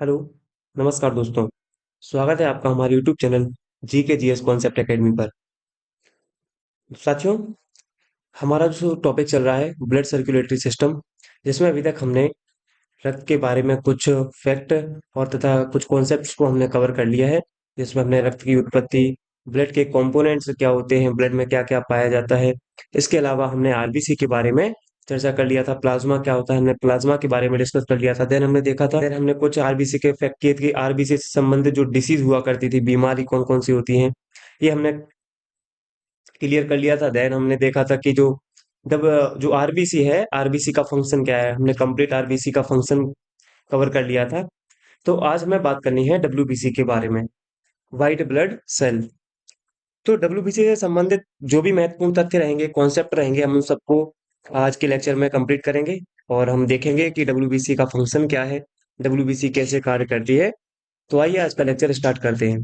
Hello. नमस्कार दोस्तों। स्वागत है आपका हमारे यूट्यूब चैनल जी के जी एस कॉन्सेप्ट एकेडमी पर। साथियों, हमारा जो टॉपिक चल रहा है ब्लड सर्कुलेटरी सिस्टम, जिसमें अभी तक हमने रक्त के बारे में कुछ फैक्ट और तथा कुछ कॉन्सेप्ट्स को हमने कवर कर लिया है। जिसमें हमने रक्त की उत्पत्ति, ब्लड के कंपोनेंट्स क्या होते हैं, ब्लड में क्या क्या पाया जाता है। इसके अलावा हमने आरबीसी के बारे में चर्चा कर लिया था। प्लाज्मा क्या होता है, हमने प्लाज्मा के बारे में डिस्कस कर लिया था। देन हमने कुछ आरबीसी के फैक्ट किए थे कि आरबीसी से संबंधित जो डिसीज हुआ करती थी, बीमारी कौन कौन सी होती हैं, ये हमने क्लियर कर लिया था। देन हमने देखा था कि जब जो आरबीसी है, आरबीसी का फंक्शन क्या है, हमने कंप्लीट आरबीसी का फंक्शन कवर कर लिया था। तो आज हमें बात करनी है डब्ल्यूबीसी के बारे में, व्हाइट ब्लड सेल। तो डब्ल्यूबीसी से संबंधित जो भी महत्वपूर्ण तथ्य रहेंगे, कॉन्सेप्ट रहेंगे, हम उन सबको आज के लेक्चर में कंप्लीट करेंगे। और हम देखेंगे कि डब्ल्यूबीसी का फंक्शन क्या है, डब्ल्यूबीसी कैसे कार्य करती है। तो आइए आज का लेक्चर स्टार्ट करते हैं।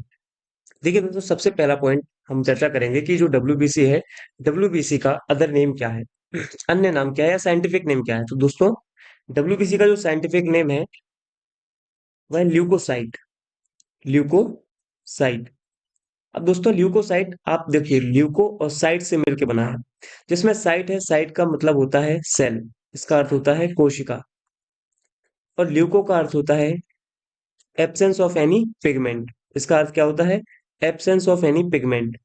देखिए दोस्तों, सबसे पहला पॉइंट हम चर्चा करेंगे कि जो डब्ल्यूबीसी है, डब्ल्यूबीसी का अदर नेम क्या है, अन्य नाम क्या है या साइंटिफिक नेम क्या है। तो दोस्तों, डब्ल्यूबीसी का जो साइंटिफिक नेम है वह ल्यूकोसाइट, ल्यूकोसाइट। अब दोस्तों, ल्यूकोसाइट आप देखिए, ल्यूको और साइट से मिलकर बना है। जिसमें साइट है, साइट का मतलब होता है सेल, इसका अर्थ होता है कोशिका। और ल्यूको का अर्थ होता है एब्सेंस ऑफ एनी पिगमेंट। इसका अर्थ क्या होता है? Absence of any pigment,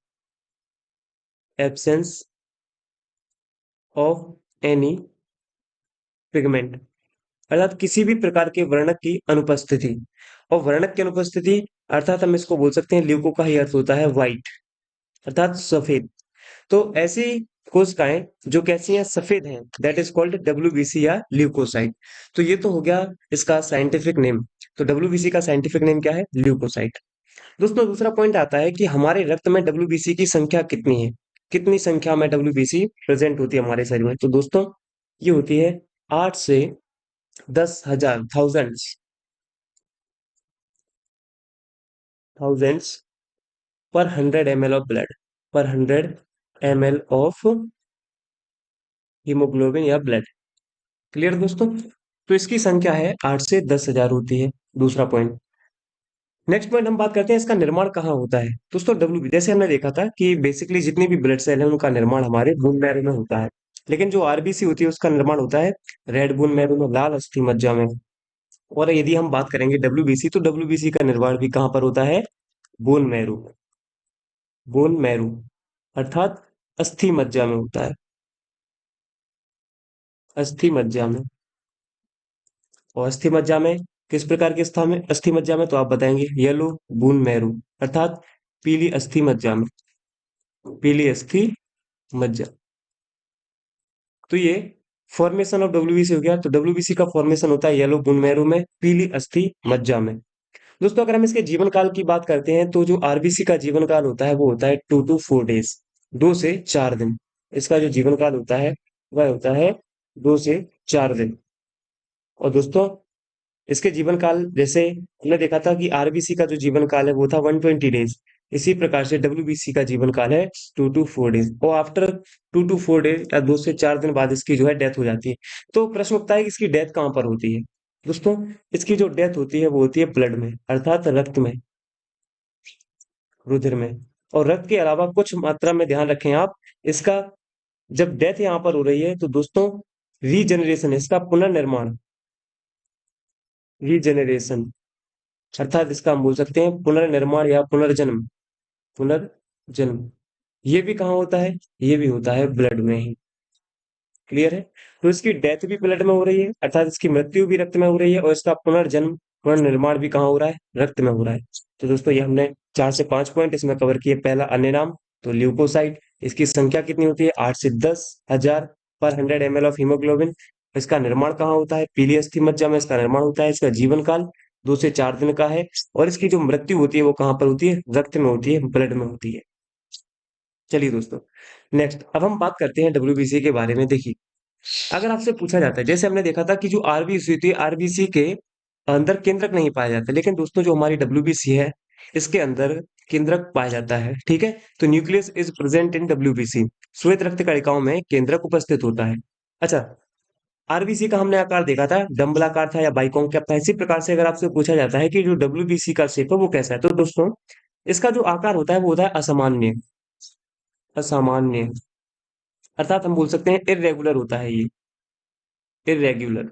absence of any pigment, अर्थात किसी भी प्रकार के वर्णक की अनुपस्थिति। और वर्णक की अनुपस्थिति अर्थात हम इसको बोल सकते हैं, ल्यूको का ही अर्थ होता है व्हाइट, अर्थात सफेद। तो ऐसी कोशिकाएं जो कैसी हैं, सफेद हैं, दैट इज कॉल्ड डब्ल्यूबीसी या ल्यूकोसाइट। तो ये तो हो गया इसका साइंटिफिक नेम। तो डब्ल्यूबीसी का साइंटिफिक नेम क्या है? ल्यूकोसाइट। दोस्तों, दूसरा पॉइंट आता है कि हमारे रक्त में डब्ल्यूबीसी की संख्या कितनी है, कितनी संख्या में डब्ल्यूबीसी प्रेजेंट होती है हमारे शरीर में। तो दोस्तों, ये होती है 8 से 10,000, थाउजेंड्स पर 100 ml ऑफ ब्लड, पर 100 ml ऑफ हीमोग्लोबिन या ब्लड। क्लियर दोस्तों? तो इसकी संख्या है 8 से 10,000 होती है। दूसरा पॉइंट। नेक्स्ट पॉइंट हम बात करते हैं, इसका निर्माण कहाँ होता है। दोस्तों, डब्ल्यू जैसे हमने देखा था कि बेसिकली जितनी भी ब्लड सेल है उनका निर्माण हमारे बोन मैरो में होता है। लेकिन जो आरबीसी होती है उसका निर्माण होता है रेड बोन मैरो में, लाल अस्थि मज्जा में। और यदि हम बात करेंगे डब्ल्यूबीसी, तो डब्ल्यूबीसी का निर्माण भी कहाँ पर होता है? बोन मैरो, बोन मैरो, अर्थात अस्थि मज्जा में होता है, अस्थि मज्जा में। और अस्थि मज्जा में किस प्रकार की अस्थि मज्जा में, तो आप बताएंगे येलो बोन मैरो, अर्थात पीली अस्थि मज्जा में, पीली अस्थि मज्जा। तो ये फॉर्मेशन ऑफ डब्ल्यूबीसी हो गया। तो डब्ल्यूबीसी का फॉर्मेशन होता है येलो बोन मैरो में, पीली अस्थि मज्जा में। दोस्तों, अगर हम इसके जीवन काल की बात करते हैं, तो जो आरबीसी का जीवन काल होता है वो होता है 2 to 4 डेज, 2 से 4 दिन। इसका जो जीवन काल होता है वह होता है 2 से 4 दिन। और दोस्तों, इसके जीवन काल जैसे हमने देखा था कि आरबीसी का जो जीवन काल है वो था 120 डेज। इसी प्रकार से डब्ल्यूबीसी का जीवन काल है 2 to 4 डेज। और आफ्टर 2 to 4 डेज या 2 से 4 दिन बाद इसकी जो है डेथ हो जाती है। तो प्रश्न उठता है कि इसकी डेथ कहाँ पर होती है। दोस्तों, इसकी जो डेथ होती है वो होती है ब्लड में, अर्थात रक्त में, रुधिर में। और रक्त के अलावा कुछ मात्रा में ध्यान रखें आप, इसका जब डेथ यहाँ पर हो रही है तो दोस्तों, रीजनरेशन, इसका पुनर्निर्माण, रीजनरेशन, अर्थात इसका हम बोल सकते हैं पुनर्निर्माण या पुनर्जन्म, पुनर्जन्म। ये भी कहाँ होता है? ये भी होता है ब्लड में ही। क्लियर है? तो इसकी डेथ भी ब्लड में हो रही है, अर्थात इसकी मृत्यु भी रक्त में हो रही है, और इसका पुनर्जन्म, पुनर्निर्माण भी कहाँ हो रहा है? रक्त में हो रहा है। तो दोस्तों, ये हमने 4 से 5 पॉइंट इसमें कवर किए। पहला, अन्य नाम, तो ल्यूकोसाइट। इसकी संख्या कितनी होती है? 8 से 10,000 पर 100 ml ऑफ हीमोग्लोबिन। इसका निर्माण कहाँ होता है? पीली अस्थि मज्जा में इसका निर्माण होता है। इसका जीवन काल 2 से 4 दिन का है। और इसकी जो मृत्यु होती है वो कहाँ पर होती है? रक्त में होती है, ब्लड में होती है। चलिए दोस्तों, नेक्स्ट अब हम बात करते हैं डब्ल्यूबीसी के बारे में। देखिए, अगर आपसे पूछा जाता है, जैसे हमने देखा था कि जो आरबीसी होती है, आरबीसी के अंदर केंद्रक नहीं पाया जाता, लेकिन दोस्तों जो हमारी डब्ल्यूबीसी है इसके अंदर केंद्रक पाया जाता है। ठीक है? तो nucleus is present in WBC, श्वेत रक्त कणिकाओं में केंद्रक उपस्थित होता है। अच्छा, आरबीसी का हमने आकार देखा था, डम्बलाकार था या बाइकॉन्केव था। इसी प्रकार से अगर आपसे पूछा जाता है कि जो डब्ल्यूबीसी का शेप है वो कैसा है, तो दोस्तों इसका जो आकार होता है वो होता है असामान्य। असामान्य अर्थात हम बोल सकते हैं इर्रेगुलर होता है ये, इर्रेगुलर।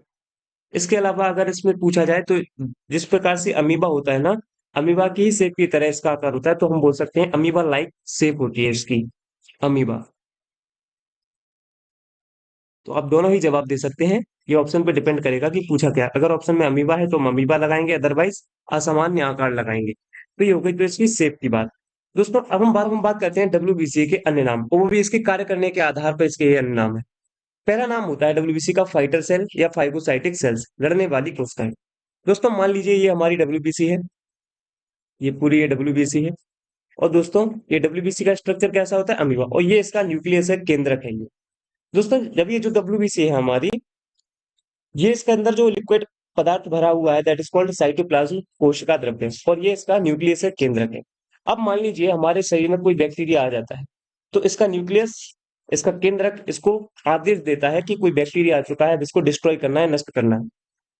इसके अलावा अगर इसमें पूछा जाए तो जिस प्रकार से अमीबा होता है ना, अमीबा की ही शेप की तरह इसका आकार होता है, तो हम बोल सकते हैं अमीबा लाइक शेप होती है इसकी, अमीबा। तो आप दोनों ही जवाब दे सकते हैं, ये ऑप्शन पे डिपेंड करेगा कि पूछा क्या है। अगर ऑप्शन में अमीबा है तो हम अमीबा लगाएंगे, अदरवाइज असामान्य आकार लगाएंगे। तो ये हो गई तो इसकी शेप की बात। दोस्तों अब हम बात करते हैं डब्ल्यूबीसी के अन्य नाम, और वो भी इसके कार्य करने के आधार पर इसके ये अन्य नाम है। पहला नाम होता है डब्ल्यूबीसी का फाइटर सेल या फाइगोसाइटिक सेल्स, लड़ने वाली कोशिकाएं। दोस्तों मान लीजिए ये हमारी डब्ल्यूबीसी है, ये पूरी ये डब्ल्यूबीसी है। और दोस्तों ये डब्ल्यूबीसी का स्ट्रक्चर कैसा होता है, अमीबा, और ये इसका न्यूक्लियस है, केंद्रक है ये। दोस्तों जब ये जो डब्ल्यूबीसी है हमारी, ये इसके अंदर जो लिक्विड पदार्थ भरा हुआ है दैट इज कॉल्ड साइटोप्लाज्म, कोशिका द्रव्य, और ये इसका न्यूक्लियस है, केंद्रक है। अब मान लीजिए हमारे शरीर में कोई बैक्टीरिया आ जाता है, तो इसका न्यूक्लियस, इसका केंद्रक इसको आदेश देता है कि कोई बैक्टीरिया आ चुका है, अब इसको डिस्ट्रॉय करना है, नष्ट करना है।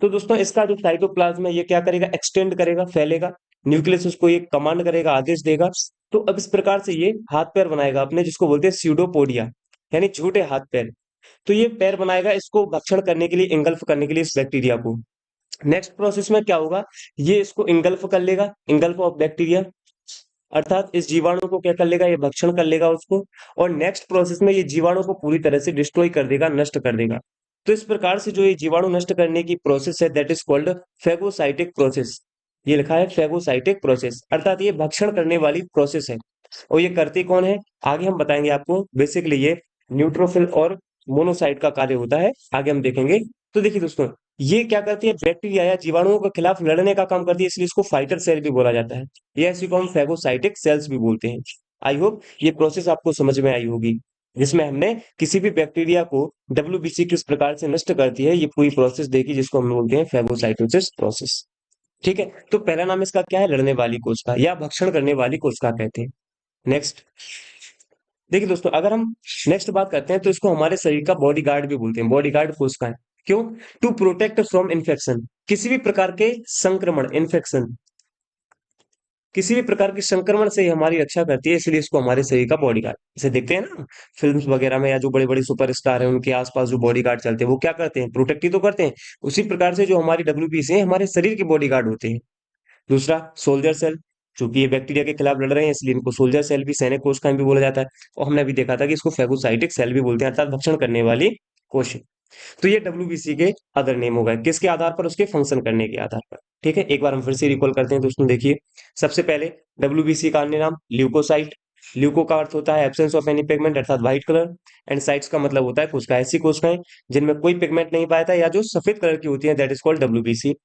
तो दोस्तों इसका जो साइटोप्लाज्म है ये क्या करेगा, एक्सटेंड करेगा, फैलेगा। न्यूक्लियस उसको ये कमांड करेगा, आदेश देगा। तो अब इस प्रकार से ये हाथ पैर बनाएगा अपने, जिसको बोलते हैं स्यूडोपोडिया, यानी छोटे हाथ पैर। तो ये पैर बनाएगा इसको भक्षण करने के लिए, इंगल्फ करने के लिए इस बैक्टीरिया को। नेक्स्ट प्रोसेस में क्या होगा, ये इसको इंगल्फ कर लेगा, इंगल्फ ऑफ बैक्टीरिया, अर्थात इस जीवाणु को क्या कर लेगा, ये भक्षण कर लेगा उसको। और नेक्स्ट प्रोसेस में ये जीवाणु को पूरी तरह से डिस्ट्रॉय कर देगा, नष्ट कर देगा। तो इस प्रकार से जो ये जीवाणु नष्ट करने की प्रोसेस है that is called phagocytic process. ये लिखा है फेगोसाइटिक प्रोसेस, अर्थात ये भक्षण करने वाली प्रोसेस है। और ये करती कौन है, आगे हम बताएंगे आपको। बेसिकली ये न्यूट्रोफिल और मोनोसाइट का कार्य होता है, आगे हम देखेंगे। तो देखिए दोस्तों, ये क्या करती है, बैक्टीरिया या जीवाणुओं के खिलाफ लड़ने का काम करती है, इसलिए इसको फाइटर सेल भी बोला जाता है। ये ऐसी को हम फेगोसाइटिक सेल्स भी बोलते हैं। आई होप ये प्रोसेस आपको समझ में आई होगी, जिसमें हमने किसी भी बैक्टीरिया को डब्ल्यूबीसी किस प्रकार से नष्ट करती है, ये पूरी प्रोसेस देखी, जिसको हम बोलते हैं फेगोसाइटोसिस प्रोसेस। ठीक है, तो पहला नाम इसका क्या है, लड़ने वाली कोशिका या भक्षण करने वाली कोशिका कहते हैं। नेक्स्ट देखिए दोस्तों, अगर हम नेक्स्ट बात करते हैं तो इसको हमारे शरीर का बॉडी गार्ड भी बोलते हैं, बॉडी गार्ड कोशिकाएं। क्यों, टू प्रोटेक्ट फ्रॉम इन्फेक्शन, किसी भी प्रकार के संक्रमण, इन्फेक्शन, किसी भी प्रकार के संक्रमण से ये हमारी रक्षा करती है, इसलिए इसको हमारे शरीर का बॉडीगार्ड। इसे देखते हैं ना फिल्म्स वगैरह में, या जो बड़े बड़े सुपरस्टार हैं उनके आसपास जो बॉडीगार्ड चलते हैं वो क्या करते हैं, प्रोटेक्ट ही तो करते हैं। उसी प्रकार से जो हमारी डब्ल्यूबीसी है हमारे शरीर के बॉडीगार्ड होते हैं। दूसरा सोल्जर सेल, चूंकि ये बैक्टीरिया के खिलाफ लड़ रहे हैं इसलिए इनको सोल्जर सेल भी, सैनिक कोशिकाएं भी बोला जाता है। और हमने अभी देखा था कि इसको फेगोसाइटिक सेल भी बोलते हैं, अर्थात भक्षण करने वाली कोशिका। तो ये डब्ल्यूबीसी के अदर नेम हो गए, किसके आधार पर, उसके फंक्शन करने के आधार पर। ठीक है, एक बार हम फिर से रिकॉल करते हैं दोस्तों। देखिए सबसे पहले डब्ल्यूबीसी का अन्य नाम ल्यूकोसाइट। ल्यूको का अर्थ होता है एब्सेंस ऑफ एनी पिगमेंट, अर्थात व्हाइट कलर। एंड साइट्स का मतलब होता है कोशिका, ऐसी कोशिकाएं जिनमें कोई पिगमेंट नहीं पाया था या जो सफेद कलर की होती है, दैट इज कॉल्ड डब्ल्यूबीसी।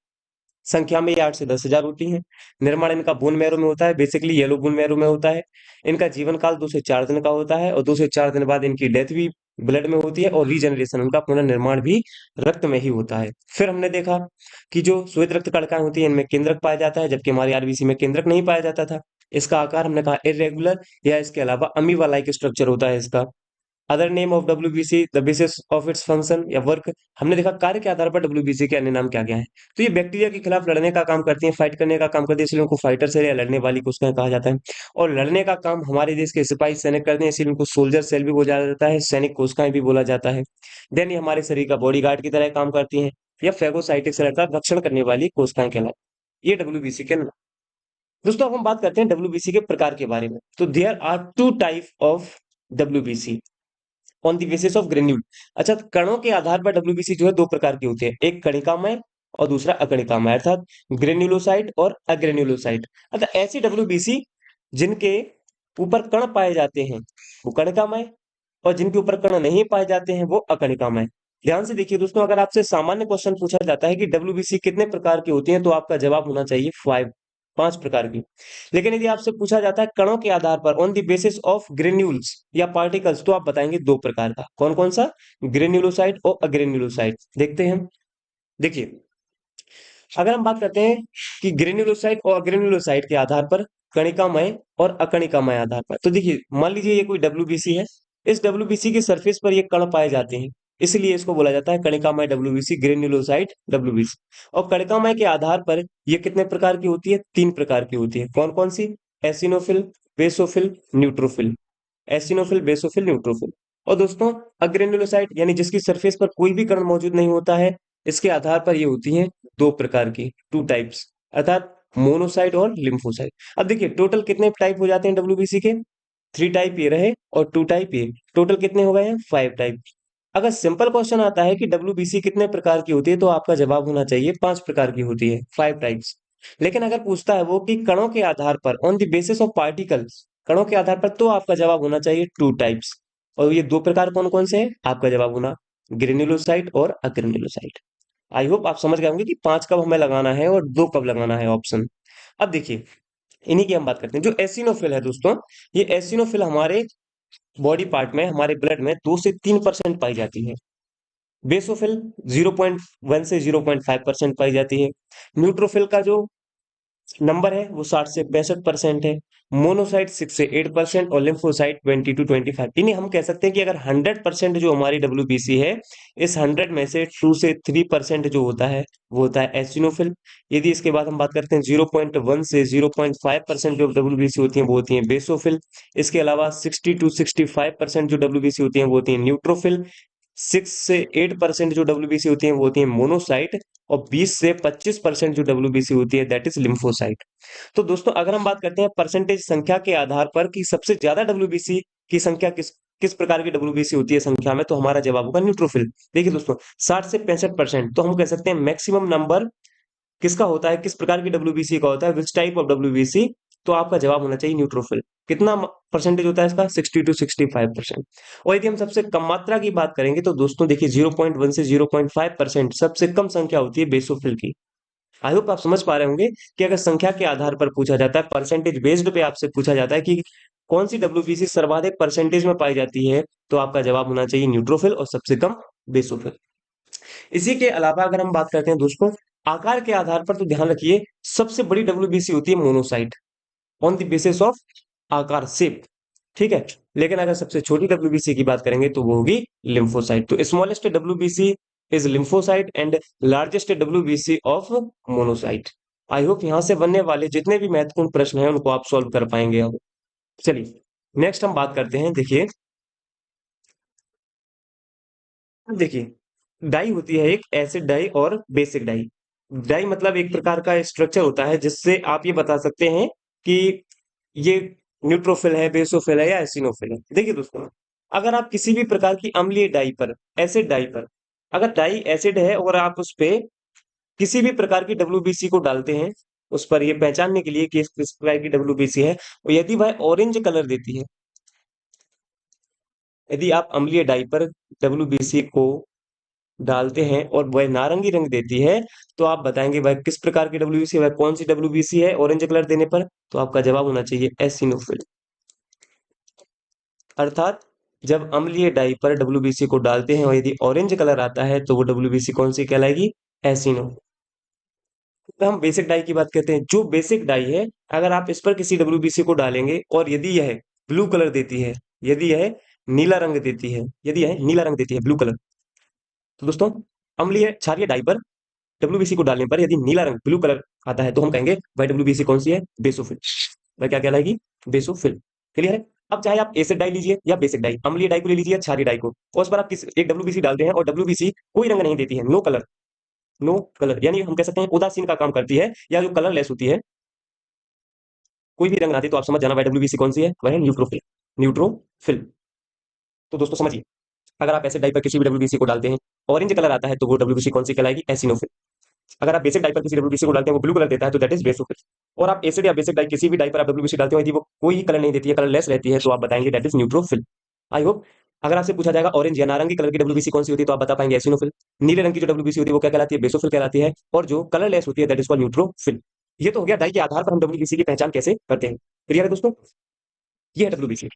संख्या में ये 8 से 10,000 होती हैं। निर्माण इनका बोन मैरो में होता है, बेसिकली येलो बोन मैरो में होता है। इनका जीवन काल 2 से 4 दिन का होता है, और 2 से 4 दिन बाद इनकी डेथ भी ब्लड में होती है, और रीजनरेशन, उनका पुनर्निर्माण भी रक्त में ही होता है। फिर हमने देखा कि जो श्वेत रक्त कणिकाएं होती है इनमें केंद्रक पाया जाता है, जबकि हमारी आरबीसी में केंद्रक नहीं पाया जाता था। इसका आकार हमने कहा इरेगुलर, या इसके अलावा अमीबा लाइक स्ट्रक्चर होता है इसका। Other name of WBC, the basis of its function या वर्क, हमने देखा कार्य के आधार पर डब्ल्यूबीसी के अन्य नाम क्या क्या है। तो ये बैक्टीरिया के खिलाफ लड़ने का काम करती है, फाइट करने का काम करती है, इसलिए उनको फाइटर सेल या लड़ने वाली कोशिकाएं कहा जाता है। और लड़ने का काम हमारे देश के सिपाही सैनिक करते हैं, इसलिए उनको सोल्जर सेल भी बोला जाता है, सैनिक कोशिकाएं भी बोला जाता है। देन ये हमारे शरीर का बॉडी गार्ड की तरह काम करती हैं, या फेगोसाइटिक सेल अर्थात रक्षण करने वाली कोशिकाएं कहलाती, ये डब्ल्यूबीसी के नाम। दोस्तों अब हम बात करते हैं डब्ल्यूबीसी के प्रकार के बारे में। तो there are two type of WBC on the basis of granule. अच्छा, कणों के आधार पर डब्ल्यूबीसी जो है दो प्रकार की होती है, एक कणिकामय और दूसरा अकणिकामय, अर्थात ग्रेन्युलोसाइट और अग्रेन्युलोसाइट। अर्थात ऐसी डब्ल्यूबीसी जिनके ऊपर कण पाए जाते हैं वो कणिकामय, और जिनके ऊपर कण नहीं पाए जाते हैं वो अकणिकामय। ध्यान से देखिए दोस्तों, अगर आपसे सामान्य क्वेश्चन पूछा जाता है कि डब्ल्यूबीसी कितने प्रकार की होती है, तो आपका जवाब होना चाहिए 5, 5 प्रकार की। लेकिन यदि आपसे पूछा जाता है कणों के आधार पर on the basis of granules या पार्टिकल्स, तो आप बताएंगे 2 प्रकार का। कौन कौन सा, ग्रेन्युलोसाइट और अग्रेन्युलोसाइट। देखते हैं, देखिए अगर हम बात करते हैं कि ग्रेन्युलोसाइट और अग्रेन्युलोसाइट के आधार पर, कणिकामय और अकणिकामय आधार पर, तो देखिए मान लीजिए ये कोई डब्ल्यूबीसी है, इस डब्ल्यूबीसी की सरफेस पर ये कण पाए जाते हैं। इसलिए इसको बोला जाता है कणिकामय डब्ल्यूबीसी, ग्रेन्युलोसाइट डब्ल्यूबीसी। और कणिकामय के आधार पर ये कितने प्रकार की होती है? 3 प्रकार की होती है। कौन कौन सी? Eosinophil, basophil, neutrophil. Eosinophil, basophil, neutrophil. और दोस्तों, अग्रेन्युलोसाइट यानी जिसकी सरफेस पर कोई भी कण मौजूद नहीं होता है, इसके आधार पर ये होती है 2 प्रकार की, 2 टाइप्स, अर्थात मोनोसाइट और लिम्फोसाइट। अब देखिए टोटल कितने टाइप हो जाते हैं डब्ल्यूबीसी के? 3 टाइप ये रहे और 2 टाइप ये। टोटल कितने हो गए हैं? 5 टाइप। अगर सिंपल क्वेश्चन आता है कि डब्ल्यूबीसी कितने प्रकार की होती है, तो आपका जवाब होना चाहिए 5 प्रकार की होती है, 5 टाइप्स। लेकिन अगर पूछता है वो कि कणों के आधार पर, on the basis of particles, कणों के आधार पर, तो आपका जवाब होना चाहिए 2 टाइप्स। और ये 2 प्रकार कौन कौन से हैं? आपका जवाब होना ग्रेन्युलोसाइट और अग्रेन्युलोसाइट। आई होप आप समझ गए होंगे कि 5 कब हमें लगाना है और 2 कब लगाना है ऑप्शन। अब देखिए, इन्हीं की हम बात करते हैं। जो एसिनोफिल है दोस्तों, ये एसिनोफिल हमारे बॉडी पार्ट में, हमारे ब्लड में 2 से 3% पाई जाती है। बेसोफिल 0.1 से 0.5% पाई जाती है। न्यूट्रोफिल का जो नंबर है वो 60 से 65% है। मोनोसाइट 6 से 8% और लिम्फोसाइट 20 to 25। इन्हें हम कह सकते हैं कि अगर 100% जो हमारी डब्ल्यूबीसी है, इस 100 में से 2 से 3% जो होता है वो होता है एसिनोफिल। यदि इसके बाद हम बात करते हैं 0.1 से 0.5% जो डब्ल्यूबीसी होती है वो होती है बेसोफिल। इसके अलावा 60 to 65% जो डब्ल्यूबीसी होती है वो होती है न्यूट्रोफिल। 6 से 8% जो डब्ल्यूबीसी होती है वो होती है मोनोसाइट। और 20 से 25% जो डब्ल्यूबीसी होती है दैट इज लिम्फोसाइट। तो दोस्तों, अगर हम बात करते हैं परसेंटेज संख्या के आधार पर कि सबसे ज्यादा डब्ल्यूबीसी की संख्या किस किस प्रकार की डब्ल्यूबीसी होती है संख्या में, तो हमारा जवाब होगा न्यूट्रोफिल। देखिए दोस्तों, 60 से 65%, तो हम कह सकते हैं मैक्सिमम नंबर किसका होता है, किस प्रकार की डब्ल्यूबीसी का होता है, विच टाइप ऑफ डब्ल्यूबीसी। तो आपका जवाब होना चाहिए न्यूट्रोफिल। कितना परसेंटेज होता है इसका? 60 to 65%। और यदि हम सबसे कम मात्रा की बात करेंगे तो दोस्तों देखिए 0.1 से 0.5% सबसे कम संख्या होती है बेसोफिल की। आई होप आप समझ पा रहे होंगे कि अगर संख्या के आधार पर पूछा जाता है, परसेंटेज बेस्ड पे आपसे पूछा जाता है कि कौन सी डब्ल्यूबीसी सर्वाधिक परसेंटेज में पाई जाती है, तो आपका जवाब होना चाहिए न्यूट्रोफिल और सबसे कम बेसोफिल। इसी के अलावा अगर हम बात करते हैं दोस्तों आकार के आधार पर, तो ध्यान रखिए सबसे बड़ी डब्ल्यूबीसी होती है monocyte, on the basis of आकार, शेप। ठीक है। लेकिन अगर सबसे छोटी डब्ल्यूबीसी की बात करेंगे तो वो होगी लिम्फोसाइट। तो smallest WBC is lymphocyte and largest WBC of monocyte. I hope यहां से बनने वाले जितने भी महत्वपूर्ण प्रश्न हैं उनको आप सॉल्व कर पाएंगे। अब चलिए नेक्स्ट हम बात करते हैं। देखिए, अब देखिए डाई होती है एक एसिड डाई और बेसिक डाई। डाई मतलब एक प्रकार का स्ट्रक्चर होता है जिससे आप ये बता सकते हैं कि ये न्यूट्रोफिल है, बेसोफिल है या एसिनोफिल है। देखिए दोस्तों, अगर आप किसी भी प्रकार की अम्लीय डाई पर, एसिड डाई पर, अगर डाई एसिड है और आप उस पे किसी भी प्रकार की डब्ल्यूबीसी को डालते हैं, उस पर ये पहचानने के लिए कि इस किस प्रकार की डब्ल्यूबीसी है, और यदि वह ऑरेंज कलर देती है, यदि आप अम्लीय डाई पर डब्ल्यूबीसी को डालते हैं और वह नारंगी रंग देती है, तो आप बताएंगे वह किस प्रकार की डब्ल्यूबीसी है, वह कौन सी डब्ल्यूबीसी है ऑरेंज कलर देने पर। तो आपका जवाब होना चाहिए एसिनोफिल। अर्थात जब अम्लीय डाई पर डब्ल्यूबीसी को डालते हैं और यदि ऑरेंज कलर आता है तो वो डब्ल्यूबीसी कौन सी कहलाएगी? एसिनो। तो हम बेसिक डाई की बात करते हैं। जो बेसिक डाई है, अगर आप इस पर किसी डब्ल्यूबीसी को डालेंगे और यदि यह ब्लू कलर देती है, यदि यह नीला रंग देती है, यदि यह नीला रंग देती है, ब्लू कलर, तो दोस्तों अम्लीय क्षारीय डाई पर डब्ल्यूबीसी को डालने पर यदि नीला रंग, ब्लू कलर आता है, तो हम कहेंगे वह डब्ल्यूबीसी कौन सी है? बेसोफिल। वह क्या कहलाएगी? बेसोफिल। क्लियर है? अब चाहे आप एसिड डाई लीजिए या बेसिक डाई, अम्लीय डाई को ले लीजिए या क्षारीय डाई को, और उस पर आप किस एक डब्ल्यूबीसी डालते हैं और डब्ल्यूबीसी कोई रंग नहीं देती है, नो कलर, नो कलर, यानी हम कह सकते हैं उदासीन का काम करती है या जो कलरलेस होती है, कोई भी रंग ना दे, तो आप समझ जाना वह डब्ल्यूबीसी कौन सी है? वह है न्यूट्रोफिल। न्यूट्रोफिल। तो दोस्तों समझिए, अगर आप एसिड डाई पर किसी भी डब्ल्यूबीसी को डालते हैं, ऑरेंज कलर आता है, तो वो डब्ल्यूबीसी कौन सी कहलाएगी? एसिनोफिल। अगर आप बेसिक डाई पर किसी डब्ल्यूबीसी को डालते हैं, वो ब्लू कलर देता है, तो दैट इज बेसोफिल। और आप एसिड या बेसिक डाई किसी भी डाई पर आप डब्ल्यूबीसी डालते हो, यदि वो कोई कलर नहीं देती है, कलरलेस रहती है, तो आप बताएंगे that is neutrophil. I hope अगर आपसे पूछा जाएगा ऑरेंज या नारंगी कलर की डब्ल्यूबीसी कौन सी होती है, तो आप बता पाएंगे एसिनोफिल। नीले रंग की जो डब्ल्यूबीसी होती है वो क्या कहलाती है? बेसोफिल कहलाती है। और जो कलरलेस होती है दैट इज कॉल्ड न्यूट्रोफिल। ये तो हो गया डाई के आधार पर हम डब्ल्यूबीसी की पहचान कैसे करते हैं। क्लियर है दोस्तों? ये है WBC,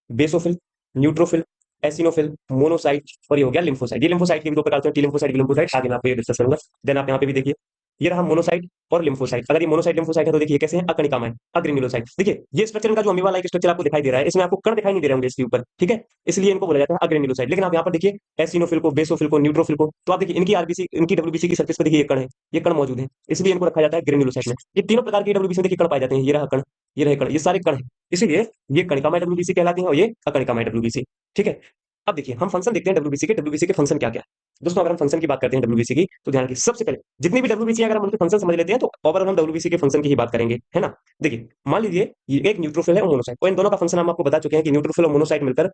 basophil, neutrophil, eosinophil, monocyte, और ये हो गया लिम्फोसाइट। ये लिम्फोसाइट के भी 2 प्रकार होते हैं, टी लिम्फोसाइट, बी लिम्फोसाइट। आगे मैं आपको ये डिस्कस करूंगा। देन आप यहाँ पे भी देखिए, ये रहा मोनोसाइट और लिम्फोसाइट। अगर ये मोनोसाइट लिम्फोसाइट है तो देखिए ये कैसे हैं, अकणिकामय, अग्रेन्युलोसाइट। देखिए ये स्ट्रक्चर इनका जो अमीबा लाइक स्ट्रक्चर आपको दिखाई दे रहा है, इसमें आपको कण दिखाई नहीं दे रहे होंगे इसके ऊपर, ठीक है, इसलिए इनको बोला जाता है अग्रेन्युलोसाइट। लेकिन आप यहाँ पर देखिए एसिनोफिल को, बेसोफिल को, न्यूट्रोफिल को, तो आप देखिए इनकी आरबीसी, इनकी डब्ल्यूबीसी की सरफेस पर देखिए ये कण है, ये कण मौजूद है, इसलिए इनको रखा जाता है ग्रेन्युलोसाइट में। ये तीनों प्रकार के डब्ल्यूबीसी में देखिए कण पाए जाते हैं, ये रहा कण, ये रहे कण, ये सारे कण हैं, इसीलिए ये कणिकामय डब्ल्यूबीसी कहलाती है और ये अकणिकामय डब्ल्यूबीसी, ठीक है। अब देखिए हम फंक्शन देखते हैं डब्ल्यूबीसी के फंक्शन क्या क्या है। दोस्तों अगर हम फंक्शन की बात करते हैं डब्ल्यूबीसी की, तो ध्यान रखिए सबसे पहले जितनी भी डब्ल्यूबीसी अगर हम उनके फंक्शन समझ लेते हैं तो ओवरऑल हम डब्ल्यूबीसी के फंक्शन की ही बात करेंगे, है ना। देखिए मान लीजिए ये एक न्यूट्रोफिल है और मोनोसाइट, और इन दोनों का फंक्शन हम आपको बता चुके हैं कि न्यूट्रोफिल और मोनोसाइट मिलकर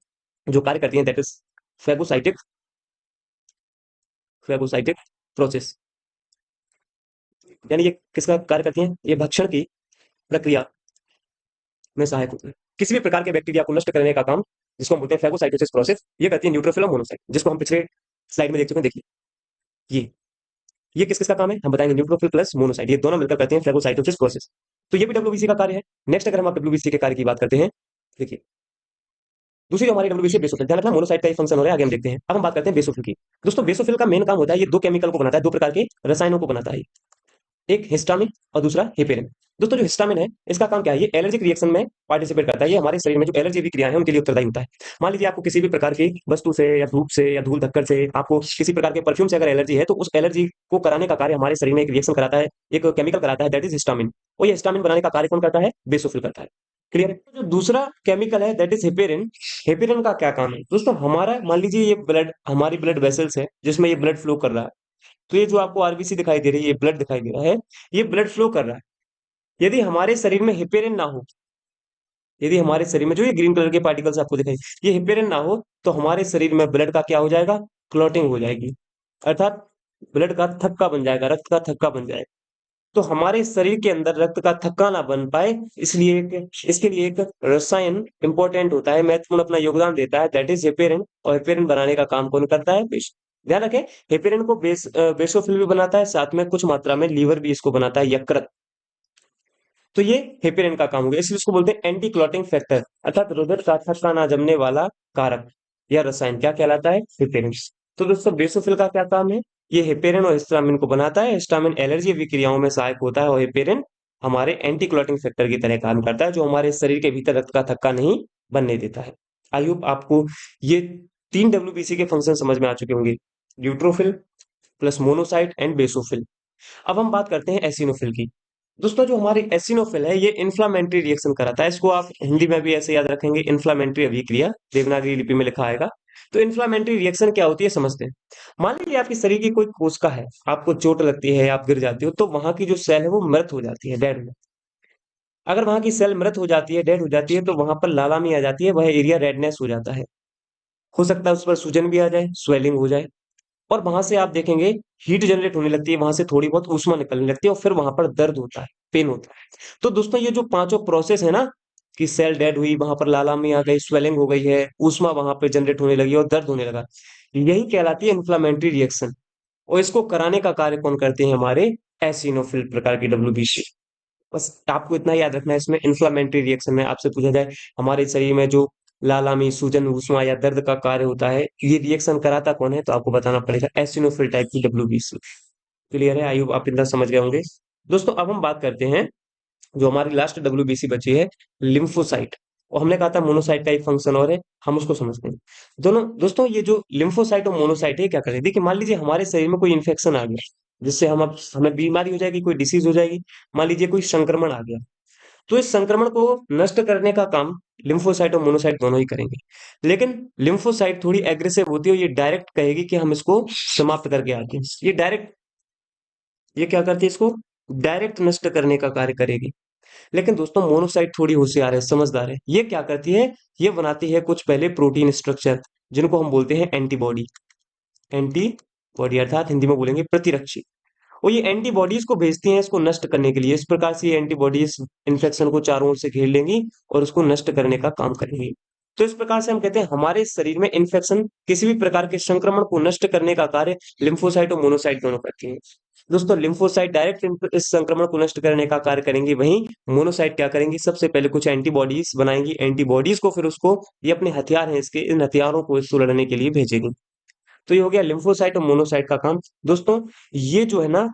जो कार्य करती है that is phagocytic, phagocytic process, यानी ये किसका कार्य करती है, ये भक्षण की प्रक्रिया में सहायक होती है। किसी भी प्रकार के बैक्टीरिया को नष्ट करने का काम, जिसको हम बोलते हैं फेगोसाइटोसिस प्रोसेस, ये करती है न्यूट्रोफिल और मोनोसाइट, जिसको हम पिछले स्लाइड में देख चुके हैं। देखिए ये किस किस का काम है हम बताएंगे, न्यूट्रोफिल प्लस मोनोसाइट, ये दोनों मिलकर करते हैं फेगोसाइटोसिस प्रोसेस। तो ये भी डब्ल्यूबीसी का कार्य है। नेक्स्ट अगर हम डब्ल्यूबीसी के कार्य की बात करते हैं, देखिए दूसरी जो हमारी डब्ल्यूबीसी बेसोफिल, ध्यान रखना मोनोसाइट का ही फंक्शन हो रहा है, आगे हम देखते हैं। अब हम बात करते हैं बेसोफिल की। दोस्तों बेसोफिल का मेन काम होता है, ये दो केमिकल को बनाता है, दो प्रकार के रसायनों को बनाता है, एक हिस्टामिन और दूसरा हेपेरिन। दोस्तों जो हिस्टामिन है इसका काम क्या है, ये एलर्जिक रिएक्शन में पार्टिसिपेट करता है, ये हमारे शरीर में जो एलर्जी की क्रियाएं हैं उनके लिए उत्तरदायी होता है। मान लीजिए आपको किसी भी प्रकार की वस्तु से या धूप से या धूल धक्कर से, आपको किसी प्रकार के परफ्यूम से अगर एलर्जी है, तो उस एलर्जी को कराने का कार्य हमारे शरीर में एक रिएक्शन कराता है, एक केमिकल कराता है, दैट इज हिस्टामिन। और ये हिस्टामिन बनाने का कार्य कौन करता है, बेसोफिल करता है। क्लियर है। जो दूसरा केमिकल है दैट इज हेपेरिन। हेपेरिन का क्या काम है दोस्तों, हमारा मान लीजिए ये ब्लड, हमारी ब्लड वेसल्स है जिसमें ये ब्लड फ्लो कर रहा है, तो ये जो आपको आरबीसी दिखाई दे रही है, ये ब्लड दिखाई दे रहा है, ये ब्लड फ्लो कर रहा है। यदि हमारे शरीर में हेपेरिन ना हो, यदि हमारे शरीर में जो ये ग्रीन कलर के पार्टिकल्स आपको दिखाई, ये हेपेरिन ना हो, तो हमारे शरीर में ब्लड का क्या हो जाएगा, क्लॉटिंग हो जाएगी, अर्थात ब्लड का थक्का बन जाएगा, रक्त का थक्का बन जाएगा। तो हमारे शरीर के अंदर रक्त का थक्का ना बन पाए, इसलिए इसके लिए एक रसायन इंपॉर्टेंट होता है, महत्वपूर्ण अपना योगदान देता है, दैट इज हेपेरिन। और हेपेरिन बनाने का काम कौन करता है, ध्यान रखें, हेपेरिन को बेसोफिल भी बनाता है, साथ में कुछ मात्रा में लीवर भी इसको बनाता है, यकृत। तो ये हेपेरिन का काम हो गया, इसलिए इसको बोलते हैं एंटी क्लॉटिंग फैक्टर, अर्थात हृदय का थक्का ना जमने वाला कारक। यह रसायन क्या कहलाता है, हेपेरिन। तो दोस्तों बेसोफिल का क्या काम है, ये हेपेरिन और हिस्टामिन को बनाता है, हिस्टामिन एलर्जी विक्रियाओं में सहायक होता है, और हेपेरिन हमारे एंटी क्लॉटिंग फैक्टर की तरह काम करता है, जो हमारे शरीर के भीतर रक्त का थक्का नहीं बनने देता है। आई होप आपको ये तीन डब्ल्यूबीसी के फंक्शन समझ में आ चुके होंगे, neutrophil plus monocyte and basophil. अब हम बात करते हैं एसिनोफिल की। दोस्तों जो हमारी एसिनोफिल है, ये इन्फ्लामेटरी रिएक्शन कराता है, इसको आप हिंदी में भी ऐसे याद रखेंगे, इन्फ्लामेटरी अभिक्रिया, देवनागरी लिपि में लिखा आएगा। तो इन्फ्लामेटरी रिएक्शन क्या होती है समझते हैं। मान लीजिए आपके शरीर की कोई कोशिका है, आपको चोट लगती है, आप गिर जाते हो, तो वहां की जो सेल है वो मृत हो जाती है, डेड हो। अगर वहां की सेल मृत हो जाती है, डेड हो जाती है, तो वहां पर लालामी आ जाती है, वह एरिया रेडनेस हो जाता है, हो सकता है उस पर सूजन भी आ जाए, स्वेलिंग हो जाए, और वहां से आप देखेंगे हीट जनरेट होने लगती है, वहां से थोड़ी बहुत ऊष्मा निकलने लगती है, और फिर वहां पर दर्द होता है, पेन होता है। तो दोस्तों ये जो पांचों प्रोसेस है ना, कि सेल डेड हुई, वहां पर लालामी आ गई, स्वेलिंग हो गई है, ऊष्मा वहां पे जनरेट होने लगी और दर्द होने लगा, यही कहलाती है इन्फ्लामेटरी रिएक्शन। और इसको कराने का कार्य कौन करते हैं, हमारे एसिनोफिल प्रकार की डब्ल्यूबीसी। बस आपको इतना याद रखना है, इसमें इन्फ्लामेटरी रिएक्शन में आपसे पूछा जाए हमारे शरीर में जो लालामी, सूजन, ऊष्मा या दर्द का कार्य होता है, ये रिएक्शन कराता कौन है, तो आपको बताना पड़ेगा एसिनोफिल टाइप की डब्ल्यूबीसी। क्लियर है, आई होप आप इतना समझ गए होंगे। दोस्तों अब हम बात करते हैं, जो हमारी लास्ट डब्ल्यूबीसी बची है, लिम्फोसाइट। और हमने कहा था मोनोसाइट का एक फंक्शन और है, हम उसको समझते हैं। दोनों दोस्तों ये जो लिम्फोसाइट और मोनोसाइट है, क्या करें, देखिए मान लीजिए हमारे शरीर में कोई इन्फेक्शन आ गया, जिससे हम अब हमें बीमारी हो जाएगी, कोई डिसीज हो जाएगी, मान लीजिए कोई संक्रमण आ गया, तो इस संक्रमण को नष्ट करने का काम लिम्फोसाइट और मोनोसाइट दोनों ही करेंगे। लेकिन लिम्फोसाइट थोड़ी एग्रेसिव होती है, ये डायरेक्ट कहेगी कि हम इसको समाप्त करके आते हैं, ये डायरेक्ट, ये क्या करती है, इसको डायरेक्ट नष्ट करने का कार्य करेगी। लेकिन दोस्तों मोनोसाइट थोड़ी होशियार है, समझदार है, ये क्या करती है, ये बनाती है कुछ पहले प्रोटीन स्ट्रक्चर, जिनको हम बोलते हैं एंटीबॉडी। एंटीबॉडी अर्थात हिंदी में बोलेंगे प्रतिरक्षी। और ये एंटीबॉडीज को भेजती हैं इसको नष्ट करने के लिए, इस प्रकार से ये एंटीबॉडीज इन्फेक्शन को चारों ओर से घेर लेंगी और उसको नष्ट करने का काम करेंगी। तो इस प्रकार से हम कहते हैं हमारे शरीर में इन्फेक्शन, किसी भी प्रकार के संक्रमण को नष्ट करने का कार्य लिम्फोसाइट और मोनोसाइट दोनों करती हैं। दोस्तों लिम्फोसाइट डायरेक्ट इस संक्रमण को नष्ट करने का कार्य करेंगी, वहीं मोनोसाइट क्या करेंगी, सबसे पहले कुछ एंटीबॉडीज बनाएंगी, एंटीबॉडीज को फिर उसको, ये अपने हथियार हैं इसके, इन हथियारों को इसको लड़ने के लिए भेजेगी। तो ये हो गया लिम्फोसाइट और मोनोसाइट का काम। दोस्तों ये जो है ना,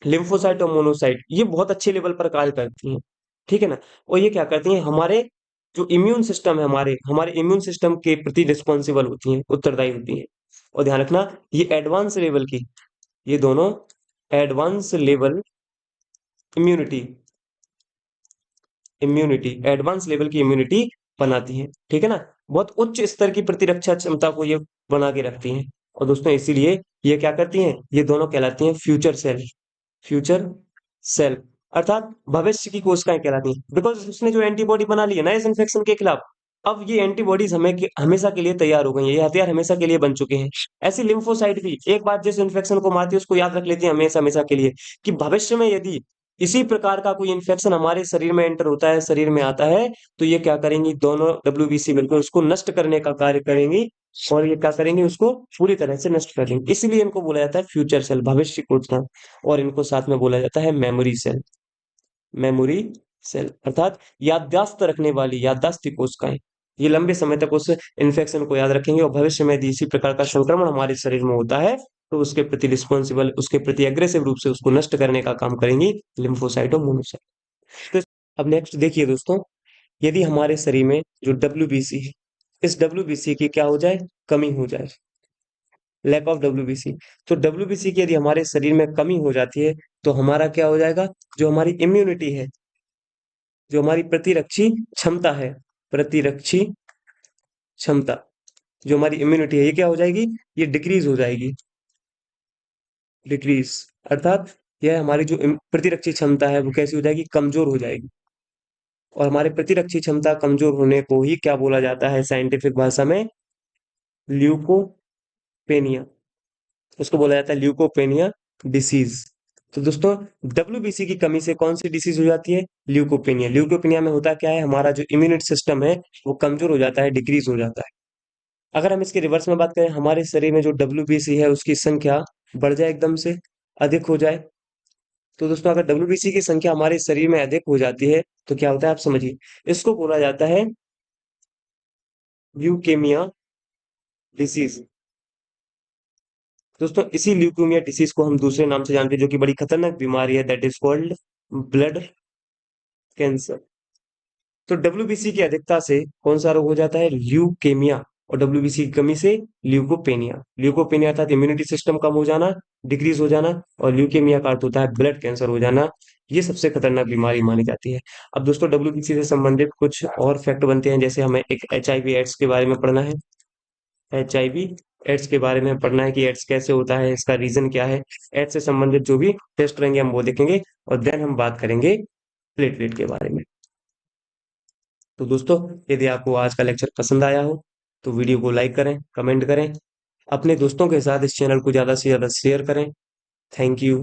लिम्फोसाइट और मोनोसाइट ये बहुत अच्छे लेवल पर कार्य करती हैं, ठीक है ना? और ये क्या करती हैं, हमारे जो इम्यून सिस्टम है, हमारे हमारे इम्यून सिस्टम के प्रति रिस्पॉन्सिबल होती हैं, उत्तरदायी होती हैं। और ध्यान रखना, ये एडवांस लेवल की, ये दोनों advance level immunity immunity advance level की इम्यूनिटी बनाती हैं, ठीक है ना? बहुत उच्च स्तर की प्रतिरक्षा क्षमता को ये बना के रखती हैं। और दोस्तों इसीलिए ये क्या करती हैं, ये दोनों कहलाती हैं फ्यूचर सेल, अर्थात भविष्य की कोशिकाएं कहलाती हैं, बिकॉज उसने जो एंटीबॉडी बना ली है ना इस इन्फेक्शन के खिलाफ, अब ये एंटीबॉडीज हमेशा के लिए तैयार हो गई हैं, ये हथियार हमेशा के लिए बन चुके हैं। ऐसी लिम्फोसाइट भी एक बार जिस इन्फेक्शन को मारती है उसको याद रख लेती है हमेशा हमेशा के लिए, कि भविष्य में यदि इसी प्रकार का कोई इन्फेक्शन हमारे शरीर में एंटर होता है, शरीर में आता है, तो ये क्या करेंगी, दोनों डब्ल्यूबीसी मिलकर उसको नष्ट करने का कार्य करेंगी। और ये क्या करेंगे, उसको पूरी तरह से नष्ट कर देंगे। इसलिए इनको बोला जाता है फ्यूचर सेल, भविष्य कोशिका। और इनको साथ में बोला जाता है मेमोरी सेल, अर्थात याददाश्त रखने वाली याददाश्ती कोशिकाएं। ये लंबे समय तक उस इन्फेक्शन को याद रखेंगे और भविष्य में यदि इसी प्रकार का संक्रमण हमारे शरीर में होता है तो उसके प्रति रिस्पॉन्सिबल, उसके प्रति एग्रेसिव रूप से उसको नष्ट करने का काम करेंगी लिम्फोसाइट और मोनोसाइट। तो अब नेक्स्ट देखिए दोस्तों, यदि हमारे शरीर में जो डब्ल्यूबीसी है, इस डब्ल्यूबीसी की क्या हो जाए, कमी हो जाए, लैक ऑफ डब्ल्यूबीसी, तो डब्ल्यूबीसी की यदि हमारे शरीर में कमी हो जाती है तो हमारा क्या हो जाएगा, जो हमारी इम्यूनिटी है, जो हमारी प्रतिरक्षी क्षमता है, प्रतिरक्षी क्षमता, जो हमारी इम्यूनिटी है, ये क्या हो जाएगी, ये डिक्रीज हो जाएगी, डिक्रीज, अर्थात यह हमारी जो प्रतिरक्षी क्षमता है वो कैसी हो जाएगी, कमजोर हो जाएगी। और हमारे प्रतिरक्षी क्षमता कमजोर होने को ही क्या बोला जाता है साइंटिफिक भाषा में, ल्यूकोपेनिया, उसको बोला जाता है ल्यूकोपेनिया डिसीज। तो दोस्तों डब्ल्यूबीसी की कमी से कौन सी डिसीज हो जाती है, ल्यूकोपेनिया। ल्यूकोपेनिया में होता क्या है, हमारा जो इम्यूनिटी सिस्टम है वो कमजोर हो जाता है, डिक्रीज हो जाता है। अगर हम इसके रिवर्स में बात करें, हमारे शरीर में जो डब्ल्यूबीसी है उसकी संख्या बढ़ जाए, एकदम से अधिक हो जाए, तो दोस्तों अगर डब्ल्यूबीसी की संख्या हमारे शरीर में अधिक हो जाती है तो क्या होता है आप समझिए, इसको बोला जाता है ल्यूकेमिया डिसीज। दोस्तों इसी ल्यूकेमिया डिसीज को हम दूसरे नाम से जानते हैं, जो कि बड़ी खतरनाक बीमारी है, that is called blood cancer. तो डब्ल्यूबीसी की अधिकता से कौन सा रोग हो जाता है, ल्यूकेमिया। और डब्ल्यूबीसी की कमी से ल्यूकोपेनिया। ल्यूकोपेनिया अर्थात इम्यूनिटी सिस्टम कम हो जाना, डिक्रीज हो जाना, और ल्यूकेमिया का अर्थ होता है ब्लड कैंसर हो जाना। ये सबसे खतरनाक बीमारी मानी जाती है। अब दोस्तों डब्ल्यूबीसी से संबंधित कुछ और फैक्ट बनते हैं, जैसे हमें एक एचआईवी एड्स के बारे में पढ़ना है, एचआईवी एड्स के बारे में पढ़ना है कि एड्स कैसे होता है, इसका रीजन क्या है, एड्स से संबंधित जो भी टेस्ट रहेंगे हम वो देखेंगे। और देन हम बात करेंगे प्लेटलेट के बारे में। तो दोस्तों यदि आपको आज का लेक्चर पसंद आया हो तो वीडियो को लाइक करें, कमेंट करें, अपने दोस्तों के साथ इस चैनल को ज़्यादा से ज़्यादा शेयर करें। Thank you.